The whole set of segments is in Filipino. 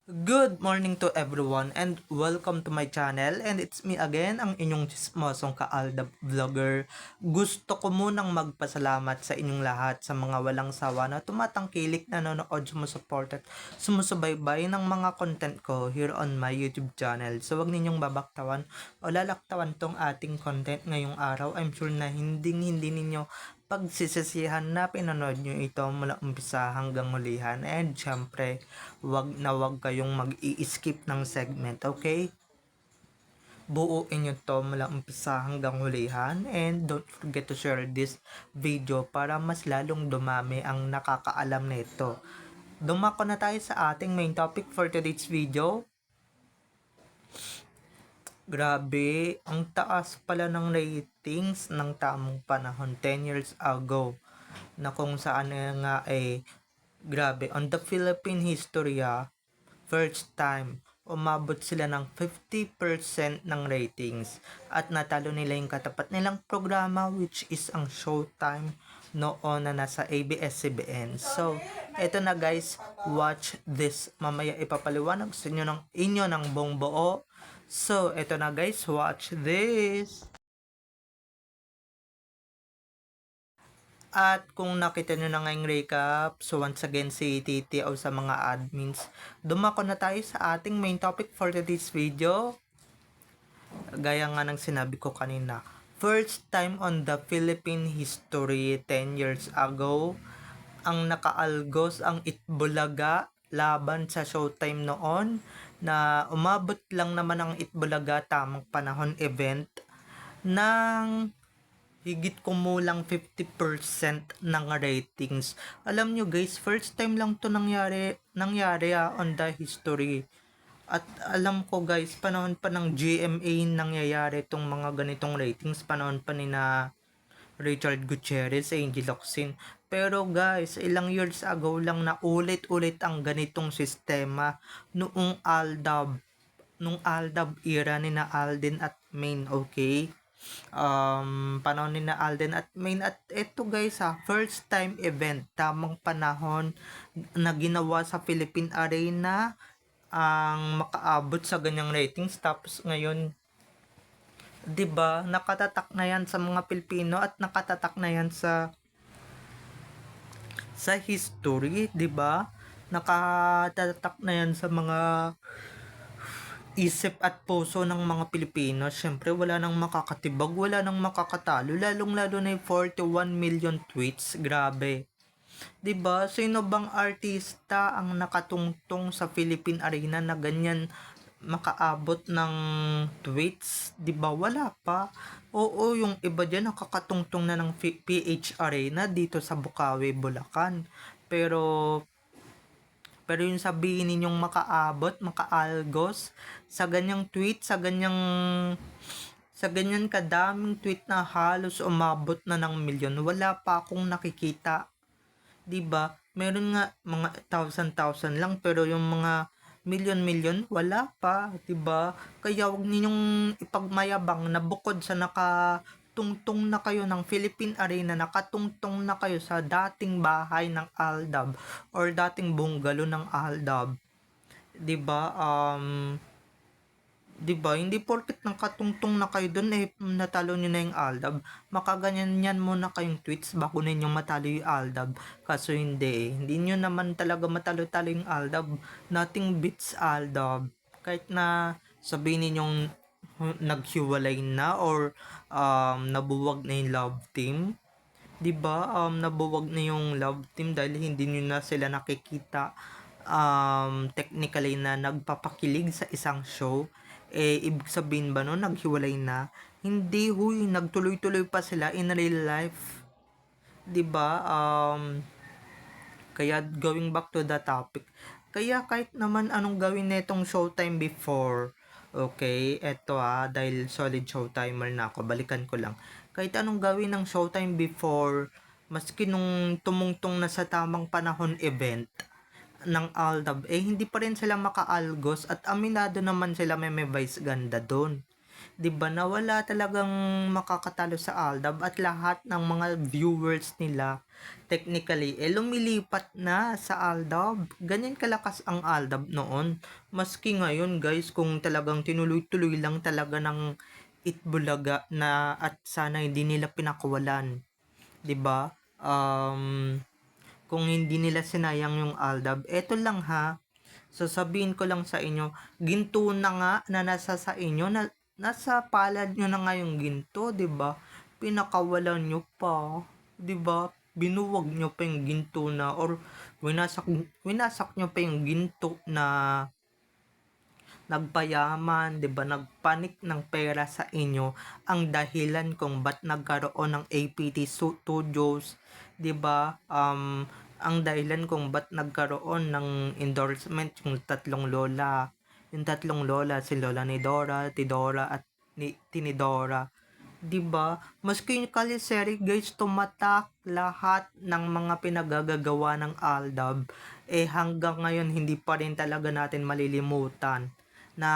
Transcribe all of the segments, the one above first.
Good morning to everyone and welcome to my channel, and it's me again, ang inyong chismosong kaalda vlogger. Gusto ko munang magpasalamat sa inyong lahat sa mga walang sawa na tumatangkilik, nanonood, sumusuport at sumusubaybay ng mga content ko here on my YouTube channel. So wag ninyong babaktawan o lalaktawan tong ating content ngayong araw. I'm sure na hindi ninyo pagsisisihan na pinanood nyo ito mula umpisa hanggang hulihan, and syempre wag kayong mag-i-skip ng segment, okay? Buuin nyo to mula umpisa hanggang hulihan, and don't forget to share this video para mas lalong dumami ang nakakaalam nito. Dumako na tayo sa ating main topic for today's video. Grabe, ang taas pala ng ratings ng Tamang Panahon 10 years ago, na kung saan nga grabe, on the Philippine history, first time umabot sila ng 50% ng ratings at natalo nila yung katapat nilang programa, which is ang Showtime noon na nasa ABS-CBN. So, eto na guys, watch this. Mamaya ipapaliwanag sa inyo ng buong buo. So, eto na guys, watch this. At kung nakita nyo na ngayong recap, so once again si Titi o sa mga admins, dumako na tayo sa ating main topic for today's video. Gaya nga ng sinabi ko kanina, first time on the Philippine history 10 years ago, ang nakaalgos ang Itbulaga laban sa Showtime noon, na umabot lang naman ang Itbulaga Tamang Panahon event ng higit kumulang 50% ng ratings. Alam nyo guys, first time lang to nangyari on the history. At alam ko guys, panahon pa ng GMA nangyayari itong mga ganitong ratings, panahon pa ni na Richard Gutierrez, Angel Locsin. Pero guys, ilang years ago lang na ulit-ulit ang ganitong sistema noong Aldab era ni na Alden at Main, okay? Panahon ni na Alden at Main, at eto guys, first time event, Tamang Panahon na ginawa sa Philippine Arena ang makaabot sa ganyang ratings. Tapos ngayon, 'di ba, nakatatak na 'yan sa mga Pilipino at nakatatak na 'yan sa history, 'di ba? Nakatatak na 'yan sa mga isip at puso ng mga Pilipino. Syempre, wala nang makakatibag, wala nang makakatalo, lalong-lalo na yung 41 million tweets. Grabe. 'Di ba? Sino bang artista ang nakatungtong sa Philippine Arena na ganyan makaabot ng tweets? 'Di ba? Wala pa. Oo, yung iba diyan nakakatungtong na ng PH Arena dito sa Bukawi, Bulacan. Pero yung sabihin ninyong makaabot, makaalgos sa ganyang tweet, sa ganyan kadaming tweet na halos umabot na ng milyon, wala pa akong nakikita. 'Di ba? Meron nga mga thousand lang, pero yung mga milyon wala pa, 'di ba? Kaya wag ninyong ipagmayabang na bukod sa nakatungtong na kayo ng Philippine Arena, nakatungtong na kayo sa dating bahay ng Aldab or dating bungalow ng Aldab. 'Di ba? 'Di ba? Hindi porket nakatungtong na kayo doon natalo niyo na yung Aldab. Makaganyan yan muna kayong tweets bago ninyo matalo yung Aldab. Kaso hindi. Hindi niyo naman talaga matalo-talo yung Aldab. Nothing beats Aldab. Kahit na sabihin ninyong naghiwalay na or nabuwag na yung love team. 'Di ba? Nabuwag na yung love team dahil hindi niyo na sila nakikita technically na nagpapakilig sa isang show. Ibig sabihin ba no, naghiwalay na? Hindi, huy, nagtuloy-tuloy pa sila in real life. 'Di ba? Kaya going back to the topic. Kaya kahit naman anong gawin netong Showtime before, okay, eto dahil solid Showtimer na ako, balikan ko lang. Kahit anong gawin ng Showtime before, maski nung tumungtong na sa Tamang Panahon event ng Aldab, hindi pa rin sila makaalgos, at aminado naman sila may vice ganda doon. 'Di ba na wala talagang makakatalo sa Aldab at lahat ng mga viewers nila technically lumilipat na sa Aldab. Ganyan kalakas ang Aldab noon. Maski ngayon guys, kung talagang tinuloy-tuloy lang talaga ng Itbulaga na at sana hindi nila pinakawalan, 'di ba? Kung hindi nila sinayang yung Aldab, eto lang ha, sasabihin ko lang sa inyo, ginto na nga na nasa sa inyo, na nasa palad nyo na nga yung ginto, 'di ba? Pinakawalan nyo pa, 'di ba? Binuwag nyo pa yung ginto na, or winasak nyo pa yung ginto na nagpayaman, 'di ba? Nagpanik ng pera sa inyo, ang dahilan kung ba't nagkaroon ng APT Studios, 'di ba? Ang dahilan kung ba't nagkaroon ng endorsement yung tatlong lola. Yung tatlong lola, si Lola ni Dora, Tidora at ni Tinidora. 'Di ba? Maski yung Kaliseri guys, tumatak lahat ng mga pinagagagawa ng Aldab. Hanggang ngayon hindi pa rin talaga natin malilimutan na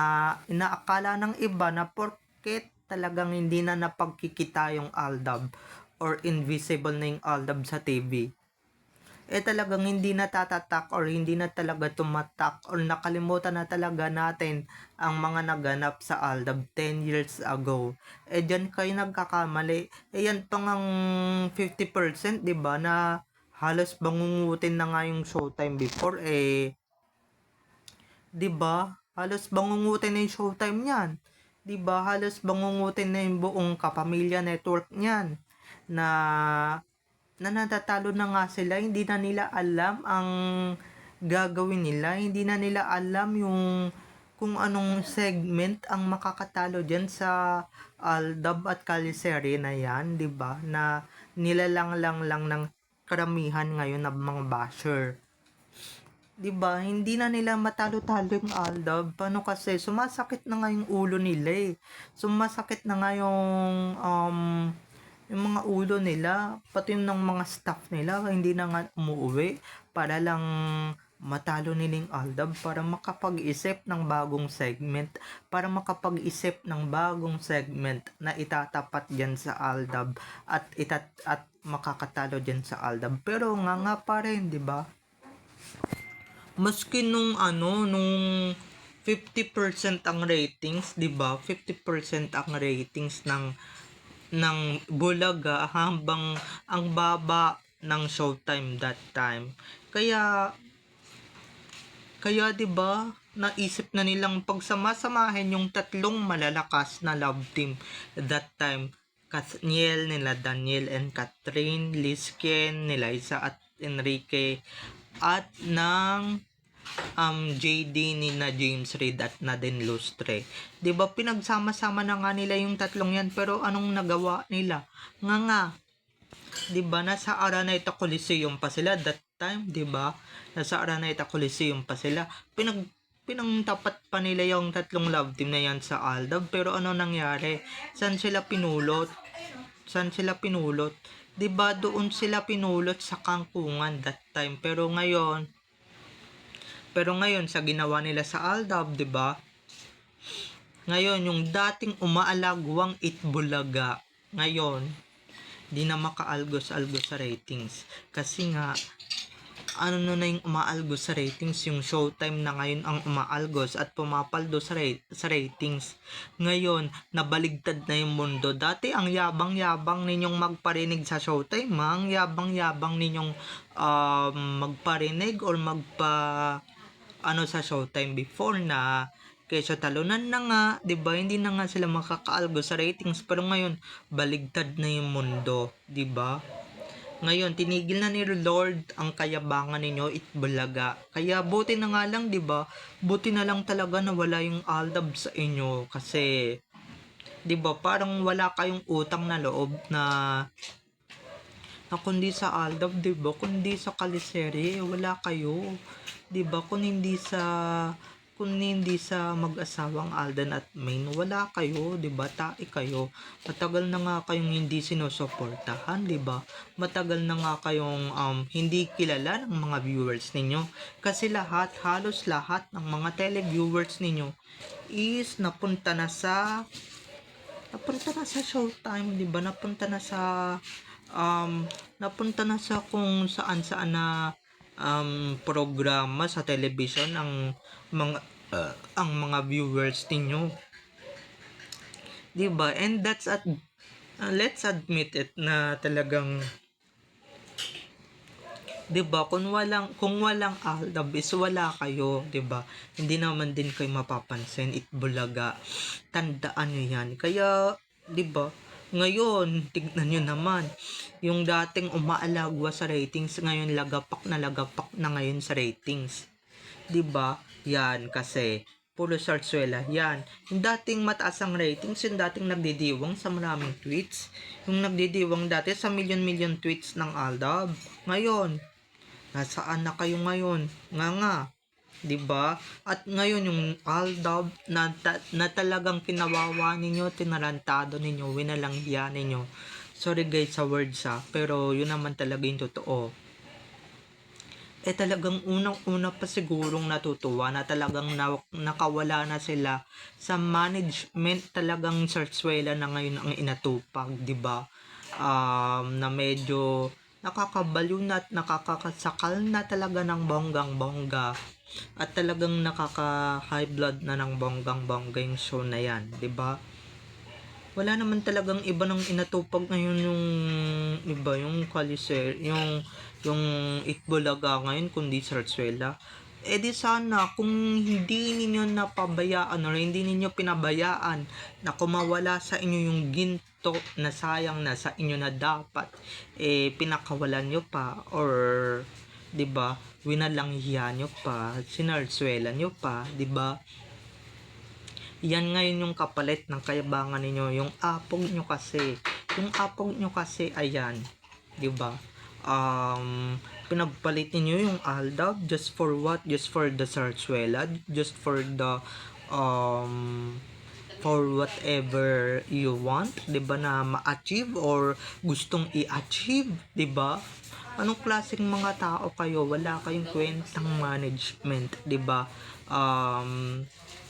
inaakala ng iba na porket talagang hindi na napagkikita yung Aldab or invisible na yung Aldab sa TV, talagang hindi natatatak or hindi na talaga tumatak or nakalimutan na talaga natin ang mga naganap sa Aldab 10 years ago. Dyan kayo nagkakamali. Yan pang ang 50%, di ba, na halos bangungutin na nga yung Showtime before, 'di ba? Halos bangungutin na yung Showtime niyan. 'Di ba? Halos bangungutin na yung buong Kapamilya Network niyan. Na natatalo na nga sila, hindi na nila alam ang gagawin nila, hindi na nila alam yung kung anong segment ang makakatalo diyan sa Aldab at Kaliseri na yan, 'di ba? Na nilalang lang ng karamihan ngayon ng mga basher. 'Di ba? Hindi na nila matalo-talo yung Aldab. Paano kasi? Sumasakit na nga yung ulo nila eh. Sumasakit na nga yung mga ulo nila, pati yung ng mga staff nila, hindi na nga umuwi para lang matalo niling Aldab, para makapag-isip ng bagong segment, na itatapat diyan sa Aldab at makakatalo diyan sa Aldab. Pero nga pa rin, 'di ba? Maski nung 50% ang ratings, 'di ba? 50% ang ratings ng Bulaga, habang ang baba ng Showtime that time. Kaya 'di ba, naisip na nilang pagsama-samahin yung tatlong malalakas na love team that time. Katniel, nila Daniel and Catherine, Lisken, nila Isa at Enrique, at ng JD ni na James Reid at Nadine Lustre. 'Di ba pinagsama-sama na nga nila yung tatlong yan, pero anong nagawa nila? Nga, 'di ba nasa Araneta Coliseum pa sila that time, 'di ba? Nasa Araneta Coliseum pa sila. Pinangtapat pa nila yung tatlong love team na yan sa Aldab, pero ano nangyari? Saan sila pinulot? 'Di ba doon sila pinulot sa Kangkungan that time, pero ngayon sa ginawa nila sa Aldab, 'di ba? Ngayon yung dating umaalagwang Itbulaga, ngayon di na makaalgos-algos sa ratings. Kasi nga ano na yung umaalgos sa ratings, yung Showtime na ngayon ang umaalgos at pumapaldo sa ratings. Ngayon, nabaligtad na yung mundo. Dati ang yabang-yabang ninyong magparinig sa Showtime, ang yabang-yabang ninyong magparinig or sa Showtime before, na kaysa talunan na nga, 'di ba? Hindi na nga sila makakaalgo sa ratings, pero ngayon baligtad na yung mundo, 'di ba? Ngayon tinigil na ni Lord ang kayabangan ninyo, Itbulaga. Kaya buti na nga lang, 'di ba? Buti na lang talaga na wala yung Aldab sa inyo, kasi 'di ba parang wala kayong utang na loob na kundi sa Aldab, 'di ba? Kundi sa Kaliseri, wala kayo. 'Di ba? Kung hindi sa mag-asawang Alden at Maine, wala kayo, 'di ba? Tae kayo. Matagal na nga kayong hindi sinusuportahan, 'di ba? Matagal na nga kayong hindi kilala ng mga viewers ninyo, kasi halos lahat ng mga televiewers ninyo is napunta na sa napunta na sa Showtime, 'di ba? Um napunta na sa kung saan-saan na programa sa television mga ang mga viewers ninyo, 'di ba? And let's admit it na talagang, 'di ba, kung walang Aldab is wala kayo, 'di ba? Hindi naman din kayo mapapansin, Itbulaga. Tandaan niyo 'yan. Kaya, 'di ba? Ngayon, tignan niyo naman, yung dating umaalagwa sa ratings, ngayon lagapak na ngayon sa ratings. 'Di ba? Yan kasi puro sarsuela yan. Yung dating mataas ang ratings, yung dating nagdidiwang sa maraming tweets, yung nagdidiwang dati sa million tweets ng Aldab. Ngayon, nasaan na kayo ngayon? Nga, 'di ba? At ngayon yung Aldab na talagang kinawawa ninyo, tinarantado ninyo, winalanghiya ninyo. Sorry guys sa words pero yun naman talaga yung totoo. Talagang unang-una pa sigurong natutuwa na talagang nakawala na sila sa management, talagang sarsuela na ngayon ang inatupag, 'di ba? Na medyo nakakabaliw na at nakakasakal na talaga ng bonggang-bongga at talagang nakaka-high blood na ng bonggang-bongga yung show na yan, 'di ba? Wala naman talagang iba nang inatupag ngayon yung iba, yung Kaliser, yung Itbulaga ngayon kundi Sarsuela. Di sana kung hindi ninyo napabayaan or hindi ninyo pinabayaan na kumawala sa inyo yung ginto na sayang na sa inyo na dapat pinakawalan nyo pa, or 'di ba, winalanghiya nyo pa, sinarsuela nyo pa, 'di ba? Yan ngayon yung kapalit ng kayabangan ninyo, yung apog nyo kasi. Yung apog nyo kasi, ayan, 'di ba? Pinagpalit niyo yung Aldab just for what? Just for the sarsuela, just for the for whatever you want, 'di ba, na ma-achieve or gustong i-achieve, 'di ba? Anong klaseng mga tao kayo? Wala kayong kwentang management, 'di ba?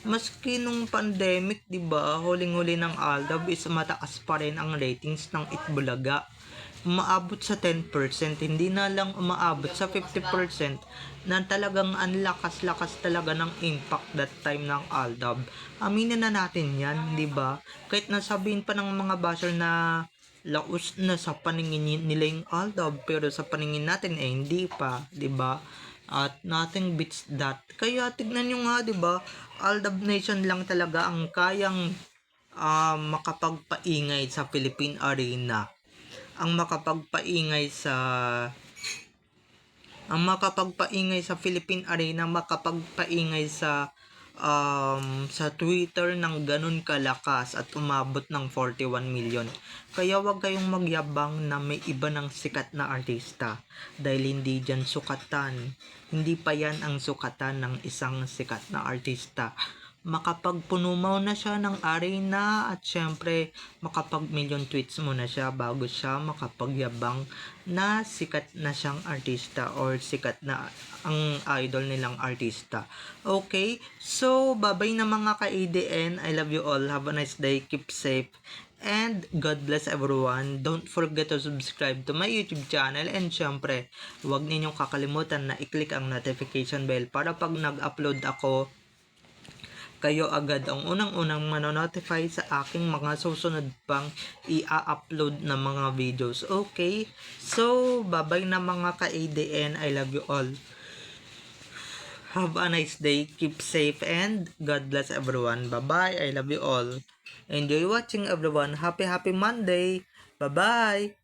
Maski nung pandemic, 'di ba, huling-huli ng Aldab is mataas pa rin ang ratings ng Itbulaga. Umaabot sa 10%, hindi na lang umaabot sa 50%, na talagang ang lakas-lakas talaga ng impact that time ng Aldab. Aminin na natin yan, di ba? Kahit nasabihin pa ng mga basher na laos na sa paningin nila yung Aldab, pero sa paningin natin hindi pa, di ba? At nothing beats that. Kaya tignan nyo nga, di ba? Aldab Nation lang talaga ang kayang makapagpaingay sa Philippine Arena, ang makapagpaingay sa Philippine Arena, makapagpaingay sa Twitter ng ganun kalakas at umabot ng 41 million. Kaya wag kayong magyabang na may iba ng sikat na artista, dahil hindi dyan sukatan. Hindi pa yan ang sukatan ng isang sikat na artista. Makapagpunumaw na siya ng arena at syempre makapag-million tweets muna siya bago siya makapagyabang na sikat na siyang artista or sikat na ang idol nilang artista. Okay? So, babay na mga ka-ADN. I love you all. Have a nice day. Keep safe. And God bless everyone. Don't forget to subscribe to my YouTube channel. And syempre, huwag ninyong kakalimutan na i-click ang notification bell para pag nag-upload ako, kayo agad ang unang-unang manonotify sa aking mga susunod pang i-upload na mga videos. Okay? So, bye-bye na mga ka-ADN. I love you all. Have a nice day. Keep safe and God bless everyone. Bye-bye. I love you all. Enjoy watching everyone. Happy Monday. Bye-bye.